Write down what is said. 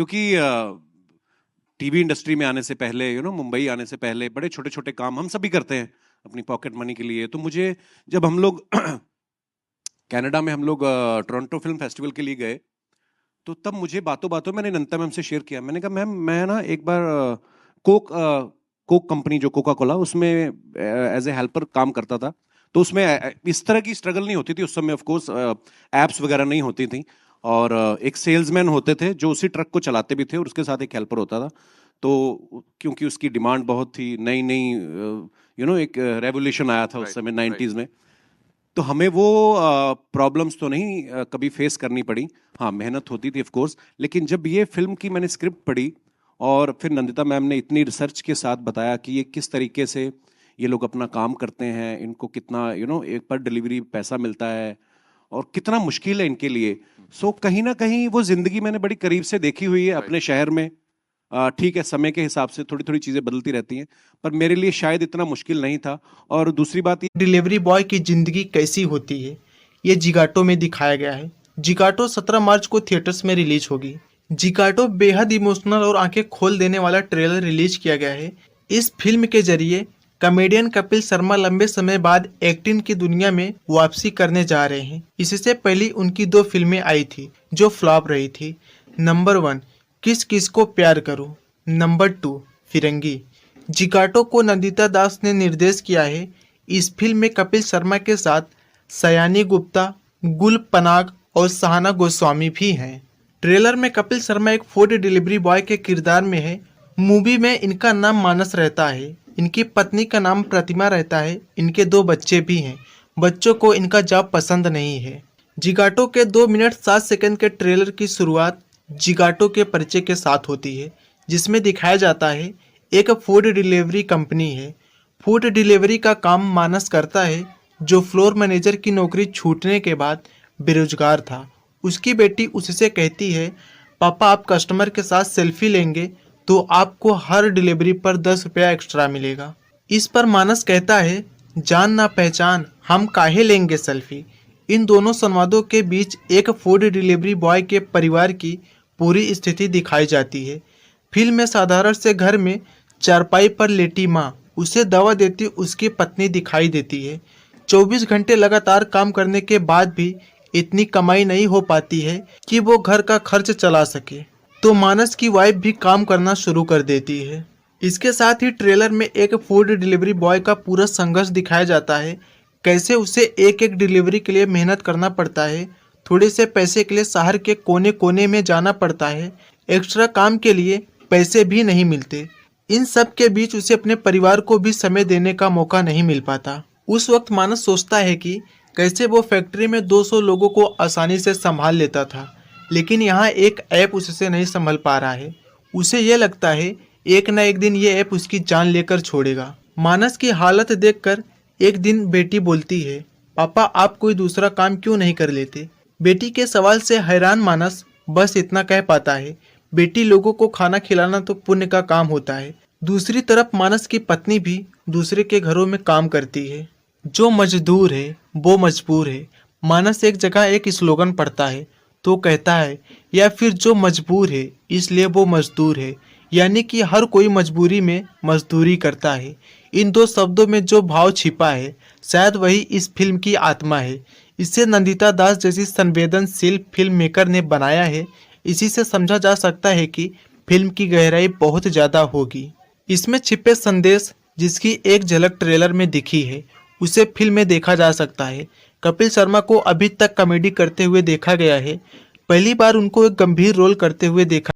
क्योंकि TV industry में आने से पहले मुंबई आने से पहले बड़े छोटे छोटे काम हम सभी करते हैं अपनी पॉकेट मनी के लिए। तो मुझे जब हम लोग कनाडा में हम लोग टोरंटो फिल्म फेस्टिवल के लिए गए, तो तब मुझे बातों बातों मैंने नंता मैम से शेयर किया। मैंने कहा मैम, मैं ना एक बार कोक कंपनी जो कोका कोला, उसमें एज ए हेल्पर काम करता था। तो उसमें इस तरह की स्ट्रगल नहीं होती थी उस समय, ऑफ कोर्स एप्स वगैरह नहीं होती थी, और एक सेल्समैन होते थे जो उसी ट्रक को चलाते भी थे और उसके साथ एक हेल्पर होता था। तो क्योंकि उसकी डिमांड बहुत थी, नई नई एक रेवोल्यूशन आया था उस समय 90s में, तो हमें वो प्रॉब्लम्स तो नहीं कभी फेस करनी पड़ी। हाँ, मेहनत होती थी ऑफ कोर्स, लेकिन जब ये फिल्म की मैंने स्क्रिप्ट पढ़ी और फिर नंदिता मैम ने इतनी रिसर्च के साथ बताया कि ये किस तरीके से ये लोग अपना काम करते हैं, इनको कितना एक पर डिलीवरी पैसा मिलता है और कितना मुश्किल है इनके लिए। सो कहीं ना कहीं वो जिंदगी मैंने बड़ी करीब से देखी हुई है अपने शहर में। ठीक है, समय के हिसाब से थोड़ी थोड़ी चीजें बदलती रहती हैं, पर मेरे लिए शायद इतना मुश्किल नहीं था। और दूसरी बात, डिलीवरी बॉय की जिंदगी कैसी होती है ये जिगाटो में दिखाया गया है। जिगाटो 17 मार्च को थिएटर्स में रिलीज होगी। जिगाटो बेहद इमोशनल और आंखें खोल देने वाला ट्रेलर रिलीज किया गया है। इस फिल्म के जरिए कॉमेडियन कपिल शर्मा लंबे समय बाद एक्टिंग की दुनिया में वापसी करने जा रहे हैं। इससे पहले उनकी 2 फिल्में आई थी जो फ्लॉप रही थी। नंबर 1 किस किस को प्यार करूं, नंबर 2 फिरंगी। जिगाटो को नंदिता दास ने निर्देश किया है। इस फिल्म में कपिल शर्मा के साथ सयानी गुप्ता, गुल पनाग और सहाना गोस्वामी भी हैं। ट्रेलर में कपिल शर्मा एक फूड डिलीवरी बॉय के किरदार में है। मूवी में इनका नाम मानस रहता है, इनकी पत्नी का नाम प्रतिमा रहता है, इनके 2 बच्चे भी हैं। बच्चों को इनका जॉब पसंद नहीं है। जिगाटो के 2 मिनट 7 सेकंड के ट्रेलर की शुरुआत जिगाटो के परिचय के साथ होती है, जिसमें दिखाया जाता है एक फूड डिलीवरी कंपनी है। फूड डिलीवरी का काम मानस करता है, जो फ्लोर मैनेजर की नौकरी छूटने के बाद बेरोजगार था। उसकी बेटी उससे कहती है, पापा आप कस्टमर के साथ सेल्फी लेंगे तो आपको हर डिलीवरी पर 10 रुपया एक्स्ट्रा मिलेगा। इस पर मानस कहता है, जान ना पहचान हम काहे लेंगे सेल्फी। इन दोनों संवादों के बीच एक फूड डिलीवरी बॉय के परिवार की पूरी स्थिति दिखाई जाती है। फिल्म में साधारण से घर में चारपाई पर लेटी माँ उसे दवा देती उसकी पत्नी दिखाई देती है। 24 घंटे लगातार काम करने के बाद भी इतनी कमाई नहीं हो पाती है कि वो घर का खर्च चला सके, तो मानस की वाइफ भी काम करना शुरू कर देती है। इसके साथ ही ट्रेलर में एक फूड डिलीवरी बॉय का पूरा संघर्ष दिखाया जाता है, कैसे उसे एक एक डिलीवरी के लिए मेहनत करना पड़ता है, थोड़े से पैसे के लिए शहर के कोने कोने में जाना पड़ता है, एक्स्ट्रा काम के लिए पैसे भी नहीं मिलते। इन सब के बीच उसे अपने परिवार को भी समय देने का मौका नहीं मिल पाता। उस वक्त मानस सोचता है कि कैसे वो फैक्ट्री में 200 लोगों को आसानी से संभाल लेता था, लेकिन यहाँ एक ऐप उससे नहीं संभल पा रहा है। उसे यह लगता है एक न एक दिन ये ऐप उसकी जान लेकर छोड़ेगा। मानस की हालत देखकर एक दिन बेटी बोलती है, पापा आप कोई दूसरा काम क्यों नहीं कर लेते। बेटी के सवाल से हैरान मानस बस इतना कह पाता है, बेटी लोगों को खाना खिलाना तो पुण्य का काम होता है। दूसरी तरफ मानस की पत्नी भी दूसरे के घरों में काम करती है। जो मजदूर है वो मजबूर है। मानस एक जगह एक स्लोगन पढ़ता है तो कहता है, या फिर जो मजबूर है इसलिए वो मजदूर है, यानी कि हर कोई मजबूरी में मजदूरी करता है। इन 2 शब्दों में जो भाव छिपा है शायद वही इस फिल्म की आत्मा है। इसे नंदिता दास जैसी संवेदनशील फिल्म मेकर ने बनाया है। इसी से समझा जा सकता है कि फिल्म की गहराई बहुत ज़्यादा होगी। इसमें छिपे संदेश जिसकी एक झलक ट्रेलर में दिखी है, उसे फिल्म में देखा जा सकता है। कपिल शर्मा को अभी तक कॉमेडी करते हुए देखा गया है, पहली बार उनको एक गंभीर रोल करते हुए देखा